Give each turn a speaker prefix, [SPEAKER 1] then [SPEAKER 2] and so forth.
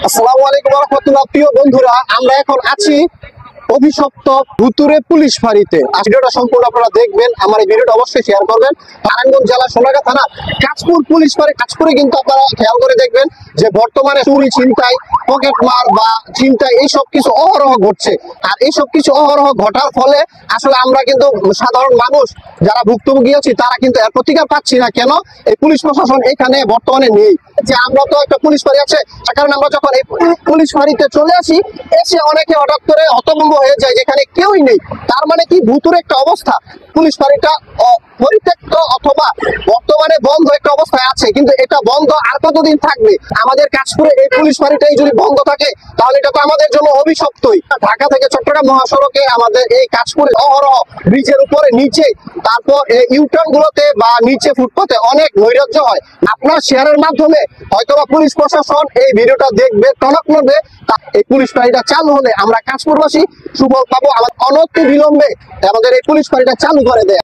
[SPEAKER 1] আসসালামু আলাইকুম ওয়া রাহমাতুল্লাহ। প্রিয় বন্ধুরা, আমরা এখন আছি অভিশপ্ত ভুতুরে পুলিশ ফাঁড়িতে। ভিডিওটা সম্পূর্ণ আপনারা দেখবেন, আমার এই ভিডিওটা অবশ্যই শেয়ার করবেন। নারায়ণগঞ্জ জেলা সোনারগাঁ থানা কাঁচপুর পুলিশ ফাঁড়ি। কাঁচপুরে কিন্তু আপনারা খেয়াল করে দেখবেন যে বর্তমানে চুরি, ছিনতাই, পকেট মার বা ছিনতাই এইসব কিছু অহরহ ঘটছে। আর এইসব কিছু অহরহ ঘটার ফলে আসলে আমরা কিন্তু সাধারণ মানুষ যারা ভুক্তভোগী আছি তারা কিন্তু এর প্রতিকার পাচ্ছি না। কেন? এই পুলিশ প্রশাসন এখানে বর্তমানে নেই। যে আমরা তো একটা পুলিশ ফাঁড়ি আছে, তার কারণে আমরা যখন এই পুলিশ ফাঁড়িতে চলে আসি, এসে অনেকে হঠাৎ করে হতভম্ব হয়ে যায় যেখানে কেউই নেই। তার মানে কি ভুতুরে একটা অবস্থা, পুলিশ ফাঁড়িটা পরিত্যক্ত অথবা বর্তমানে বন্ধ একটা অবস্থায় আছে। কিন্তু এটা বন্ধ আর কতদিন থাকবে? আমাদের কাঁচপুরে এই পুলিশ ফাঁড়িটাই যদি বন্ধ থাকে তাহলে এটা তো আমাদের জন্য অভিশপ্তই। ঢাকা থেকে চট্টগ্রাম মহাসড়কে আমাদের এই কাঁচপুরে অহরহ ব্রিজের উপরে, নিচে, তারপর ইউটার্ন গুলোতে বা নিচে ফুটপাতে অনেক নৈরাজ্য হয়। আপনার শেয়ারের মাধ্যমে হয়তোবা পুলিশ প্রশাসন এই ভিডিওটা দেখবে, টনক নড়বে। এই পুলিশ ফাঁড়িটা চালু হলে আমরা কাঁচপুরবাসী সুফল পাবো। অনতি বিলম্বে আমাদের এই পুলিশ ফাঁড়িটা চালু করে দেয়।